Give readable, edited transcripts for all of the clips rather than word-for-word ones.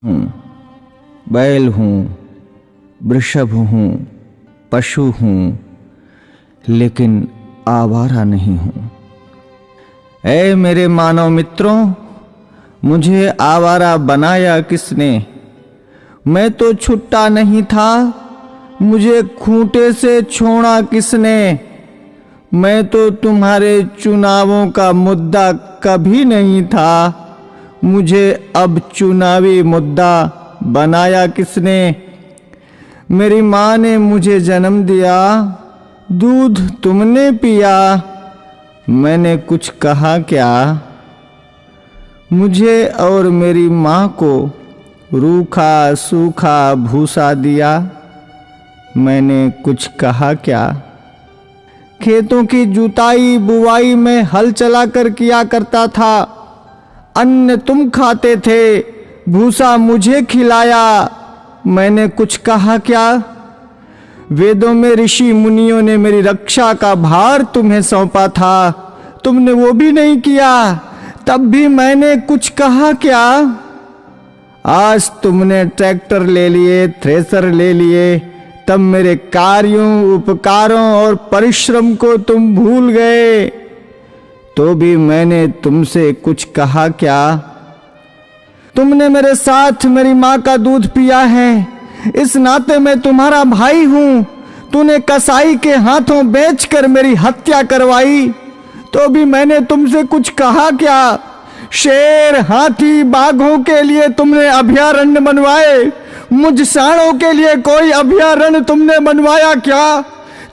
हूँ, बैल हूँ, वृषभ हूँ, पशु हूँ, लेकिन आवारा नहीं हूँ। ऐ मेरे मानव मित्रों, मुझे आवारा बनाया किसने? मैं तो छुट्टा नहीं था, मुझे खूंटे से छोड़ा किसने? मैं तो तुम्हारे चुनावों का मुद्दा कभी नहीं था, मुझे अब चुनावी मुद्दा बनाया किसने? मेरी माँ ने मुझे जन्म दिया, दूध तुमने पिया, मैंने कुछ कहा क्या? मुझे और मेरी माँ को रूखा सूखा भूसा दिया, मैंने कुछ कहा क्या? खेतों की जुताई बुवाई में हल चलाकर किया करता था, अन्न तुम खाते थे, भूसा मुझे खिलाया, मैंने कुछ कहा क्या? वेदों में ऋषि मुनियों ने मेरी रक्षा का भार तुम्हें सौंपा था, तुमने वो भी नहीं किया, तब भी मैंने कुछ कहा क्या? आज तुमने ट्रैक्टर ले लिए, थ्रेसर ले लिए, तब मेरे कार्यों, उपकारों और परिश्रम को तुम भूल गए, तो भी मैंने तुमसे कुछ कहा क्या? तुमने मेरे साथ मेरी माँ का दूध पिया है, इस नाते मैं तुम्हारा भाई हूं। तूने कसाई के हाथों बेचकर मेरी हत्या करवाई, तो भी मैंने तुमसे कुछ कहा क्या? शेर, हाथी, बाघों के लिए तुमने अभयारण्य बनवाए, मुझ सांडों के लिए कोई अभयारण्य तुमने बनवाया क्या?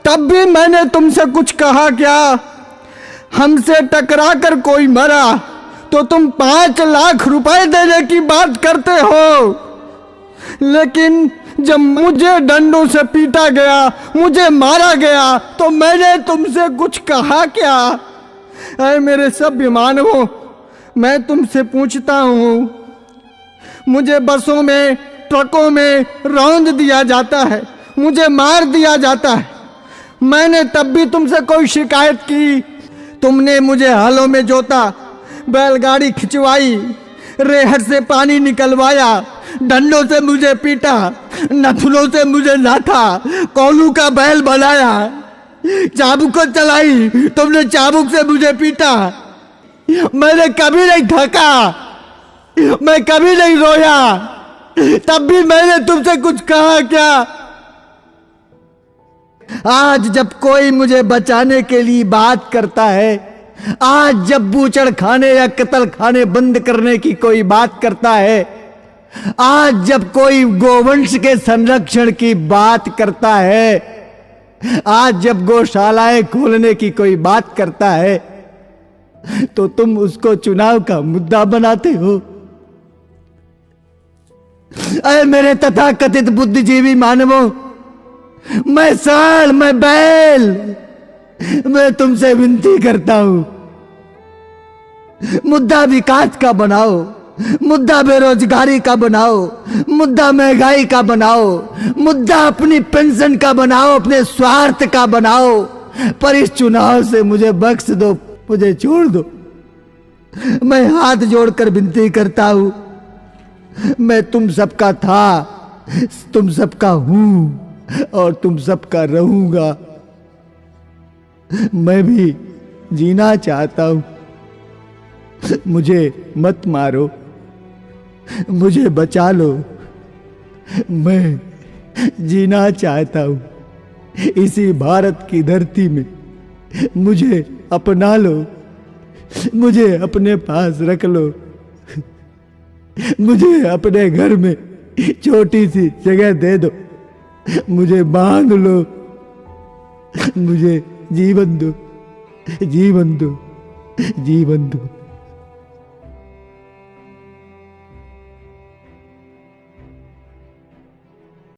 तब भी मैंने तुमसे कुछ कहा क्या? हमसे टकरा कर कोई मरा तो तुम 5 लाख रुपए देने की बात करते हो, लेकिन जब मुझे डंडों से पीटा गया, मुझे मारा गया, तो मैंने तुमसे कुछ कहा क्या? ऐ मेरे सभ्य मानवों, मैं तुमसे पूछता हूं, मुझे बसों में, ट्रकों में रौंद दिया जाता है, मुझे मार दिया जाता है, मैंने तब भी तुमसे कोई शिकायत की? तुमने मुझे हलों में जोता, बैलगाड़ी खिंचवाई, रेहड़ से पानी निकलवाया, डंडों से मुझे पीटा, नथुनों से मुझे नाथा, कोलू का बैल बनाया, चाबुक चलाई, तुमने चाबुक से मुझे पीटा, मैंने कभी नहीं थका, मैं कभी नहीं रोया, तब भी मैंने तुमसे कुछ कहा क्या? आज जब कोई मुझे बचाने के लिए बात करता है, आज जब बूचड़ खाने या कत्ल खाने बंद करने की कोई बात करता है, आज जब कोई गोवंश के संरक्षण की बात करता है, आज जब गौशालाएं खोलने की कोई बात करता है, तो तुम उसको चुनाव का मुद्दा बनाते हो। अरे मेरे तथाकथित बुद्धिजीवी मानवों, मैं साल, मैं बैल, मैं तुमसे विनती करता हूं, मुद्दा विकास का बनाओ, मुद्दा बेरोजगारी का बनाओ, मुद्दा महंगाई का बनाओ, मुद्दा अपनी पेंशन का बनाओ, अपने स्वार्थ का बनाओ, पर इस चुनाव से मुझे बख्श दो, मुझे छोड़ दो। मैं हाथ जोड़कर विनती करता हूं, मैं तुम सबका था, तुम सबका हूं और तुम सबका रहूंगा। मैं भी जीना चाहता हूं, मुझे मत मारो, मुझे बचा लो, मैं जीना चाहता हूं इसी भारत की धरती में, मुझे अपना लो, मुझे अपने पास रख लो, मुझे अपने घर में छोटी सी जगह दे दो, मुझे बांध लो, मुझे जीवन दो, जीवन दो, जीवन दो।